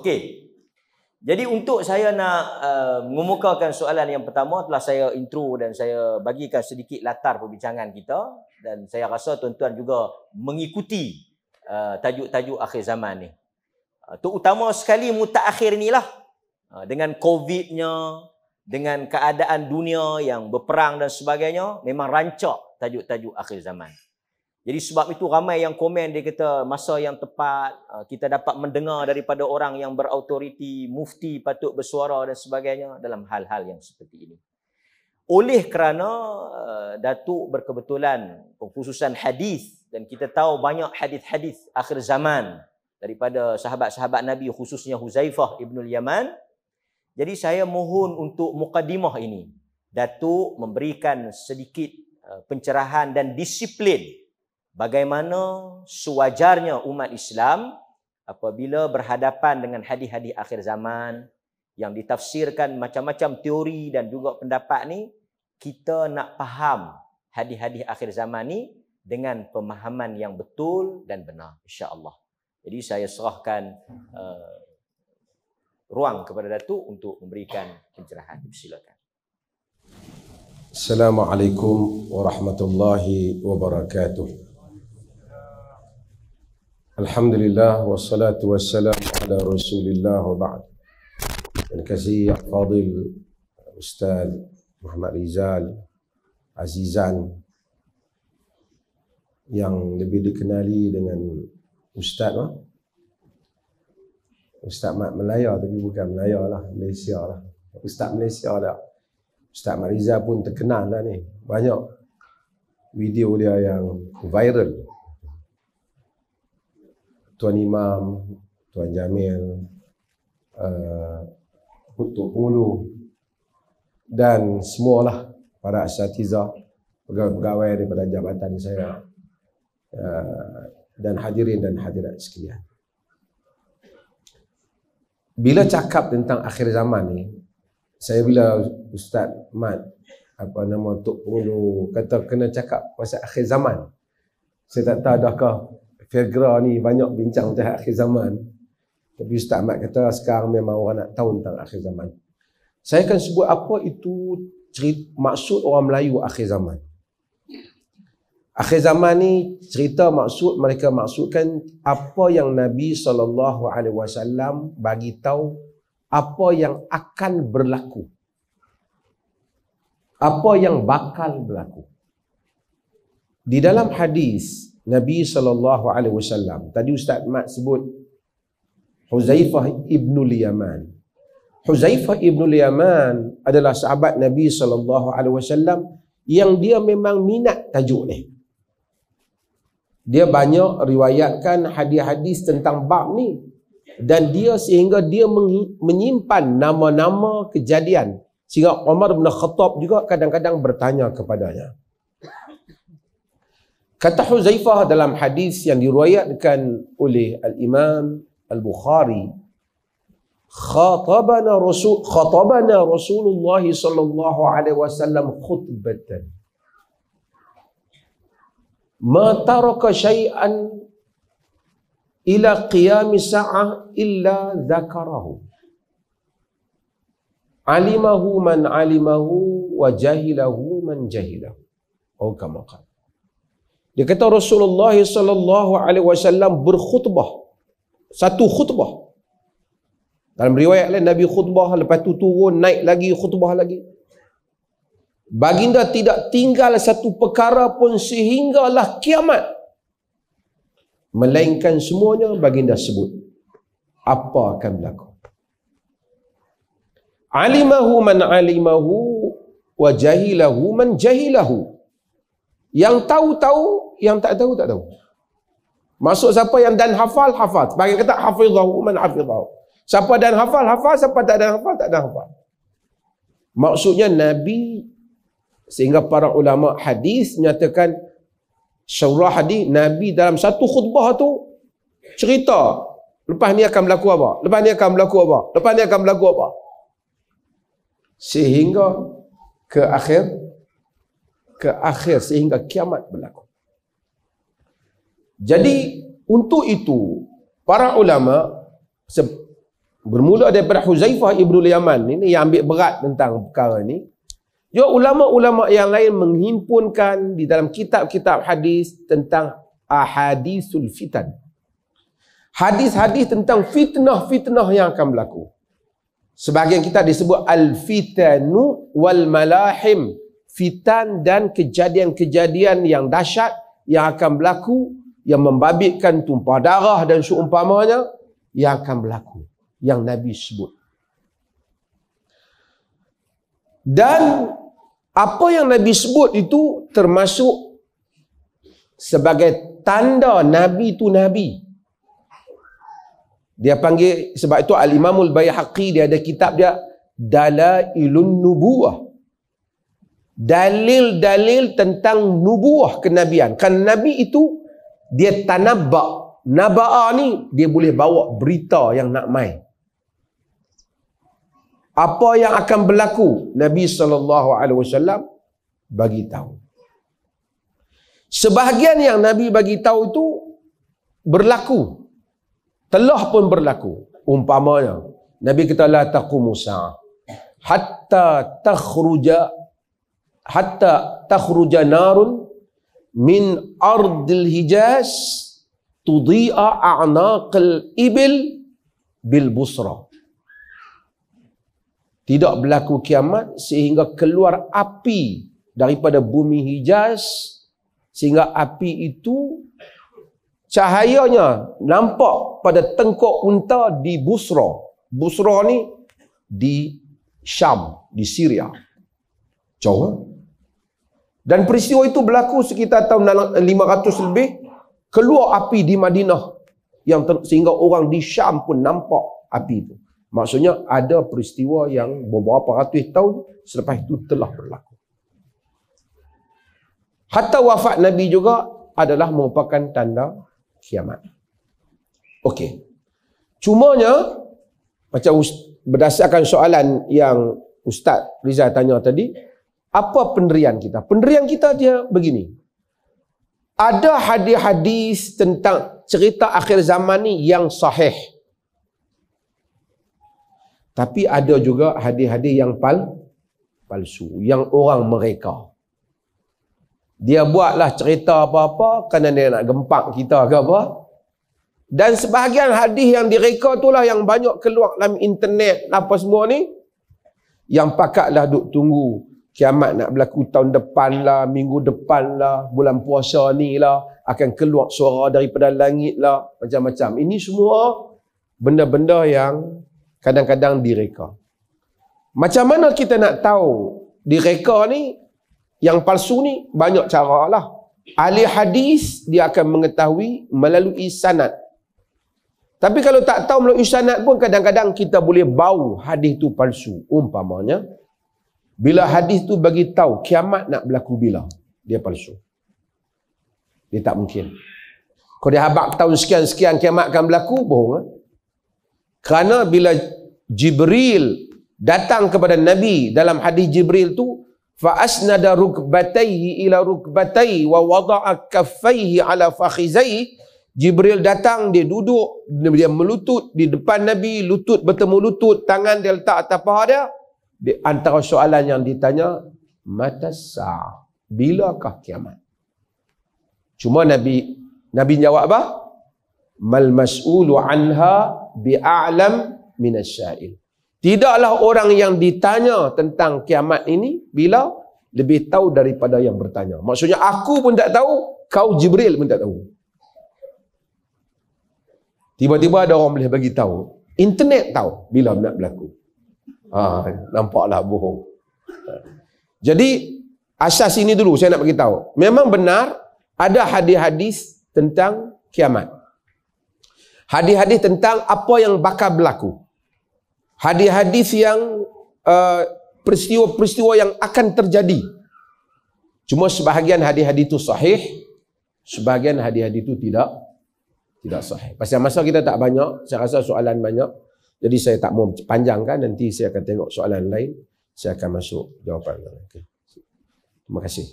Okey. Jadi untuk saya nak mengemukakan soalan yang pertama, telah saya intro dan saya bagikan sedikit latar perbincangan kita, dan saya rasa tuan-tuan juga mengikuti tajuk-tajuk akhir zaman ni. Terutama sekali mutaakhir inilah, dengan COVID-nya, dengan keadaan dunia yang berperang dan sebagainya, memang rancak tajuk-tajuk akhir zaman. Jadi sebab itu ramai yang komen, dia kata masa yang tepat, kita dapat mendengar daripada orang yang berautoriti, mufti patut bersuara dan sebagainya dalam hal-hal yang seperti ini. Oleh kerana Datuk berkebetulan khususan hadis, dan kita tahu banyak hadis-hadis akhir zaman daripada sahabat-sahabat Nabi, khususnya Huzaifah ibnul Yaman. Jadi saya mohon untuk mukadimah ini, Datuk memberikan sedikit pencerahan dan disiplin bagaimana sewajarnya umat Islam apabila berhadapan dengan hadis-hadis akhir zaman yang ditafsirkan macam-macam teori dan juga pendapat ni, kita nak faham hadis-hadis akhir zaman ni dengan pemahaman yang betul dan benar, insya-Allah. Jadi saya serahkan ruang kepada Datuk untuk memberikan pencerahan. Silakan. Assalamualaikum warahmatullahi wabarakatuh. Alhamdulillah wassalatu wassalamu ala Rasulillah wa ba'd. Terima kasih Fadil Ustaz Muhammad Rizal Azizan, yang lebih dikenali dengan Ustaz Ustaz Mat Melaya, tapi bukan Melaya lah, Malaysia lah. Ustaz Malaysia lah. Ustaz Mat Rizal pun terkenal lah ni. Banyak video dia yang viral. Tuan Imam, Tuan Jamil, Putuk Pengulu, dan semualah para asatizah, pegawai-pegawai daripada jabatan saya, dan hadirin dan hadirat sekalian. Bila cakap tentang akhir zaman ni, bila Ustaz Mat Tok Pengulu kata kena cakap pasal akhir zaman, saya tak tahu adakah Fairgra ni banyak bincang tentang akhir zaman, tapi Ustaz Mat kata sekarang memang orang nak tahu tentang akhir zaman. Saya akan sebut apa itu maksud orang Melayu akhir zaman. Akhir zaman ni cerita mereka maksudkan apa yang Nabi SAW bagi tahu, apa yang akan berlaku, apa yang bakal berlaku. Di dalam hadis Nabi SAW, tadi Ustaz Mat sebut Huzaifah ibnul Yaman. Huzaifah ibnul Yaman adalah sahabat Nabi SAW yang dia memang minat tajuk ni. Dia banyak riwayatkan hadis-hadis tentang bab ni, dan dia sehingga dia menyimpan nama-nama kejadian, sehingga Umar bin Khattab juga kadang-kadang bertanya kepadanya. Kata Huzaifah dalam hadis yang diriwayatkan oleh Al-Imam Al-Bukhari, khatabana Rasulullah sallallahu alaihi wasallam khutbatan ma taraka syai'an ila qiyam sa'ah illa dzakarahu alimahu man alimahu wa jahilahu man jahilahu. Oh, kama qala. Dia kata Rasulullah sallallahu alaihi wasallam berkhutbah, satu khutbah. Dalam riwayat lain Nabi khutbah, lepas tu turun naik lagi khutbah lagi. Baginda tidak tinggal satu perkara pun sehinggalah kiamat, melainkan semuanya baginda sebut apa akan berlaku. Alimahu man alimahu wa jahilahu man jahilahu. Yang tahu-tahu, yang tak tahu tak tahu. Maksud siapa yang dan hafal, hafal. Bagi kata hafizahu man hafizahu. Siapa dan hafal, hafal. Siapa tak dan hafal, tak dan hafal. Maksudnya Nabi, sehingga para ulama hadis menyatakan syarah hadis, Nabi dalam satu khutbah tu cerita lepas ni akan berlaku apa, lepas ni akan berlaku apa, lepas ni akan berlaku apa, sehingga ke akhir sehingga kiamat berlaku. Jadi untuk itu para ulama Bermula daripada Huzaifah ibnu Yaman. Ini yang ambil berat tentang perkara ni. Juga ulama-ulama yang lain menghimpunkan di dalam kitab-kitab hadis tentang ahadisul fitan. Hadis-hadis tentang fitnah-fitnah yang akan berlaku. Sebahagian kita disebut al-fitanu wal malahim. Fitan dan kejadian-kejadian yang dahsyat yang akan berlaku, yang membabitkan tumpah darah dan seumpamanya, yang akan berlaku, yang Nabi sebut. Dan apa yang Nabi sebut itu termasuk sebagai tanda Nabi itu Nabi. Dia panggil, sebab itu Al-Imamul Baihaqi, dia ada kitab dia Dalailun Nubuwah. Dalil-dalil tentang nubuah kenabian. Kan Nabi itu dia tanabba. Naba'a ni dia boleh bawa berita yang nak mai. Apa yang akan berlaku, Nabi SAW bagi tahu. Sebahagian yang Nabi bagi tahu itu berlaku. Telah pun berlaku. Umpamanya, Nabi kata la taqumu sa'ah hatta takhruja narun min ardil Hijaz tudhi'a a'naqal ibil bil Busra. Tidak berlaku kiamat sehingga keluar api daripada bumi Hijaz, sehingga api itu cahayanya nampak pada tengkok unta di Busra. Busra ni di Syam, di Syria. Jauh. Dan peristiwa itu berlaku sekitar tahun 500 lebih. Keluar api di Madinah sehingga orang di Syam pun nampak api itu. Maksudnya ada peristiwa yang beberapa ratus tahun selepas itu telah berlaku. Hatta wafat Nabi juga adalah merupakan tanda kiamat. Okey. Cumanya, macam berdasarkan soalan yang Ustaz Rizal tanya tadi, apa pendirian kita? Pendirian kita dia begini. Ada hadis-hadis tentang cerita akhir zaman ni yang sahih. Tapi ada juga hadis-hadis yang palsu, yang orang mereka. Dia buatlah cerita apa-apa kerana dia nak gempak kita ke apa. Dan sebahagian hadis yang direka itulah yang banyak keluar dalam internet apa semua ni, yang pakatlah duk tunggu kiamat nak berlaku tahun depan lah, minggu depan lah, bulan puasa ni lah, akan keluar suara daripada langit lah, macam-macam. Ini semua benda-benda yang kadang-kadang direka. Macam mana kita nak tahu direka ni, yang palsu ni? Banyak cara lah. Ahli hadis dia akan mengetahui melalui sanad. Tapi kalau tak tahu melalui sanad pun, kadang-kadang kita boleh bau hadis tu palsu. Umpamanya, bila hadis tu bagi tahu kiamat nak berlaku bila, dia palsu. Dia tak mungkin. Kalau dia habaq tahun sekian-sekian kiamat akan berlaku, bohong. Kerana bila Jibril datang kepada Nabi dalam hadis Jibril tu, fa asnada rukbatayhi ila rukbatayhi wa wada'a kaffayhi ala fakhizayhi. Jibril datang, dia duduk, dia melutut di depan Nabi, lutut bertemu lutut, tangan dia letak atas paha dia. Di antara soalan yang ditanya, mata sa'ah, bilakah kiamat? Cuma Nabi jawab apa? Mal mas'ulu anha bi'a'lam minasya'il. Tidaklah orang yang ditanya tentang kiamat ini bila lebih tahu daripada yang bertanya. Maksudnya aku pun tak tahu, kau Jibril pun tak tahu. Tiba-tiba ada orang boleh bagi tahu. Internet tahu bila nak berlaku. Nampaklah bohong. Jadi asas ini dulu saya nak bagi tahu. Memang benar ada hadis-hadis tentang kiamat. Hadis-hadis tentang apa yang bakal berlaku. Hadis-hadis yang peristiwa-peristiwa yang akan terjadi. Cuma sebahagian hadis-hadis itu sahih, sebahagian hadis-hadis itu tidak sahih. Pasal masa kita tak banyak, saya rasa soalan banyak. Jadi saya tak mau panjangkan, nanti saya akan tengok soalan lain, saya akan masuk jawapan. Okay. Terima kasih.